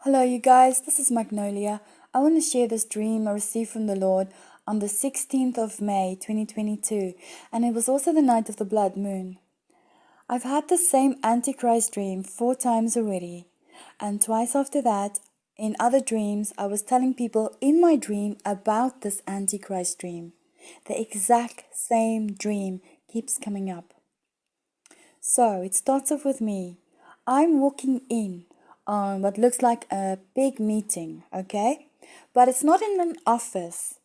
Hello, you guys. This is Magnolia. I want to share this dream I received from the Lord on the 16th of May 2022, and it was also the night of the blood moon. I've had the same Antichrist dream 4 times already, and twice after that, in other dreams, I was telling people in my dream about this Antichrist dream. The exact same dream keeps coming up. So it starts off with me. I'm walking in on what looks like a big meeting, okay? But it's not in an office.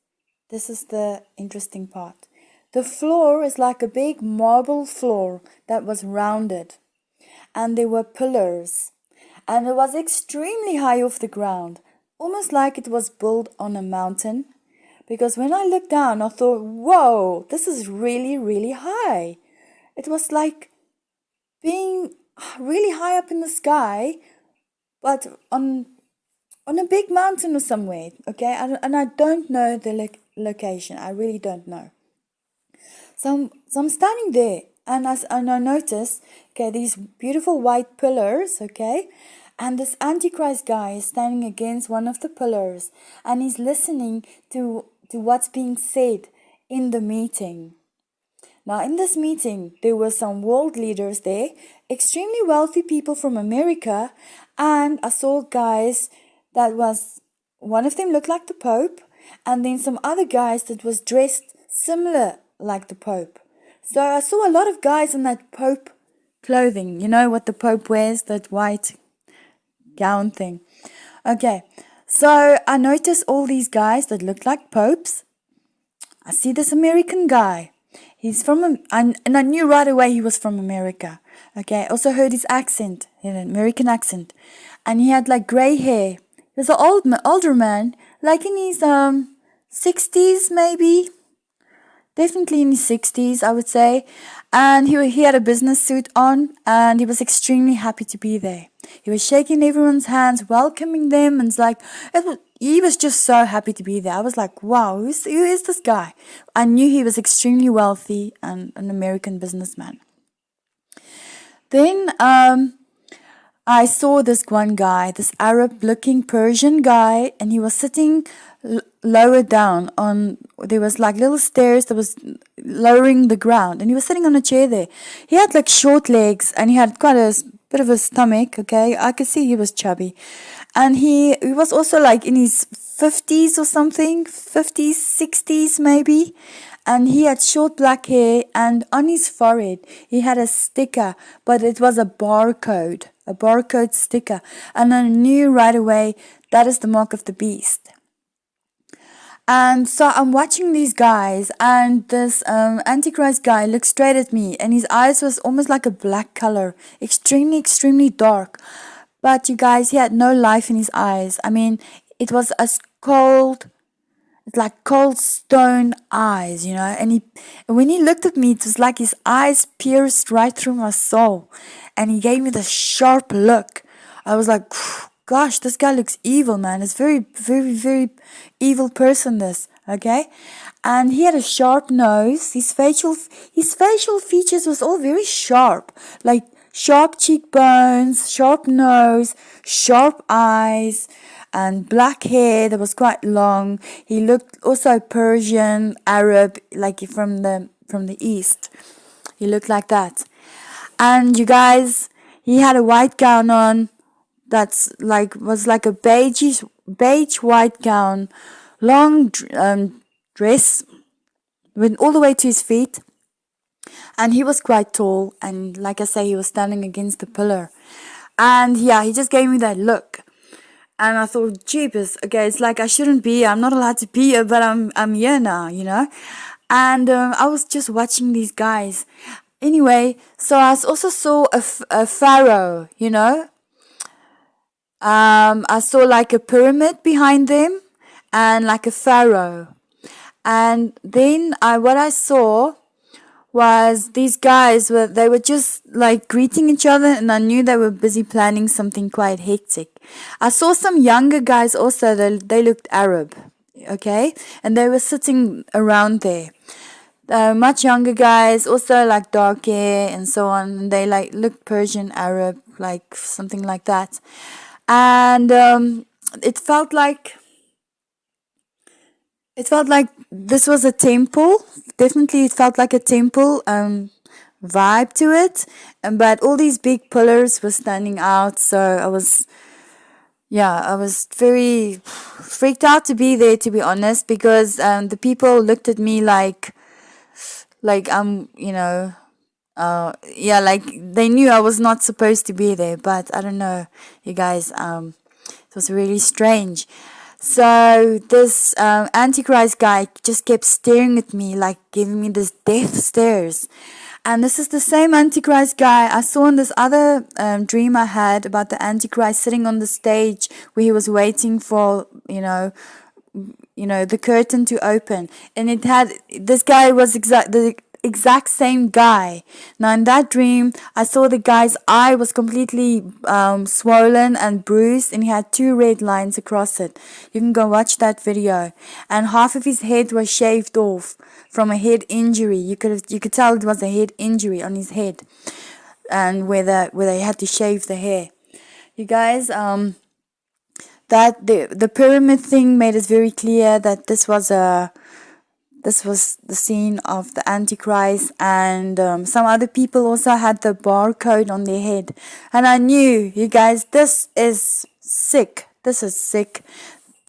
This is the interesting part. The floor is like a big marble floor that was rounded, and there were pillars, and it was extremely high off the ground, almost like it was built on a mountain. Because when I looked down, I thought, whoa, this is really, really high. It was like being really high up in the sky, but on a big mountain or somewhere, okay? And I don't know the location. I really don't know. So I'm standing there, and I notice, okay, these beautiful white pillars, okay? And this Antichrist guy is standing against one of the pillars, and he's listening to what's being said in the meeting. Now, in this meeting, there were some world leaders there, extremely wealthy people from America, and I saw guys that was, one of them looked like the Pope, and then some other guys that was dressed similar like the Pope. So I saw a lot of guys in that Pope clothing, you know what the Pope wears, that white gown thing. Okay, so I noticed all these guys that looked like popes. I see this American guy. He's and I knew right away he was from America. Okay, I also heard his accent, an American accent. And he had like gray hair. He was an older man, like in his 60s maybe. Definitely in his 60s, I would say. And he had a business suit on, and he was extremely happy to be there. He was shaking everyone's hands, welcoming them, and he was just so happy to be there. I was like, wow, who is this guy? I knew he was extremely wealthy and an American businessman. Then I saw this one guy, this Arab-looking Persian guy, and he was sitting lower down on, there was like little stairs that was lowering the ground, and he was sitting on a chair there. He had like short legs, and he had quite a bit of a stomach, okay? I could see he was chubby. And he was also like in his 50s or something, 50s, 60s maybe. And he had short black hair, and on his forehead he had a sticker, but it was a barcode sticker. And I knew right away that is the mark of the beast. And so I'm watching these guys, and this Antichrist guy looked straight at me, and his eyes was almost like a black color, extremely, extremely dark. But you guys, he had no life in his eyes. I mean, it was as cold, it's like cold stone eyes, you know. And when he looked at me, it was like his eyes pierced right through my soul, and he gave me the sharp look. I was like, gosh, this guy looks evil, man. It's very, very, very evil person, this, okay? And he had a sharp nose. His facial features was all very sharp, like sharp cheekbones, sharp nose, sharp eyes, and black hair that was quite long. He looked also Persian, Arab, like from the east. He looked like that. And you guys, he had a white gown on was like a beige white gown, long dress, went all the way to his feet. And he was quite tall, and like I say, he was standing against the pillar. And yeah, he just gave me that look. And I thought, jeepers, okay, it's like I shouldn't be here. I'm not allowed to be here, but I'm here now, you know. And I was just watching these guys. Anyway, so I also saw a pharaoh, you know. I saw like a pyramid behind them, and like a pharaoh. And then what I saw was these guys they were just like greeting each other, and I knew they were busy planning something quite hectic. I saw some younger guys also, they looked Arab, okay, and they were sitting around there. Much younger guys, also like dark hair and so on, and they like looked Persian, Arab, like something like that. and it felt like this was a temple. Definitely, it felt like a temple vibe to it, but all these big pillars were standing out. So I was very freaked out to be there, to be honest, because the people looked at me like I'm, like they knew I was not supposed to be there. But I don't know, you guys. It was really strange. So this Antichrist guy just kept staring at me, like giving me this death stares. And this is the same Antichrist guy I saw in this other dream I had about the Antichrist sitting on the stage where he was waiting for, the curtain to open. And it had, this guy was the exact same guy. Now in that dream, I saw the guy's eye was completely swollen and bruised, and he had 2 red lines across it. You can go watch that video. And half of his head was shaved off from a head injury. You could tell it was a head injury on his head, and where they had to shave the hair. You guys, that the pyramid thing made it very clear that this was the scene of the Antichrist, and some other people also had the barcode on their head. And I knew, you guys, this is sick. This is sick.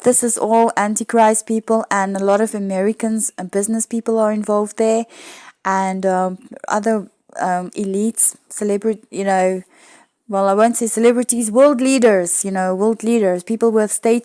This is all Antichrist people, and a lot of Americans and business people are involved there, and other elites, celebrity, well, I won't say celebrities, world leaders, people with state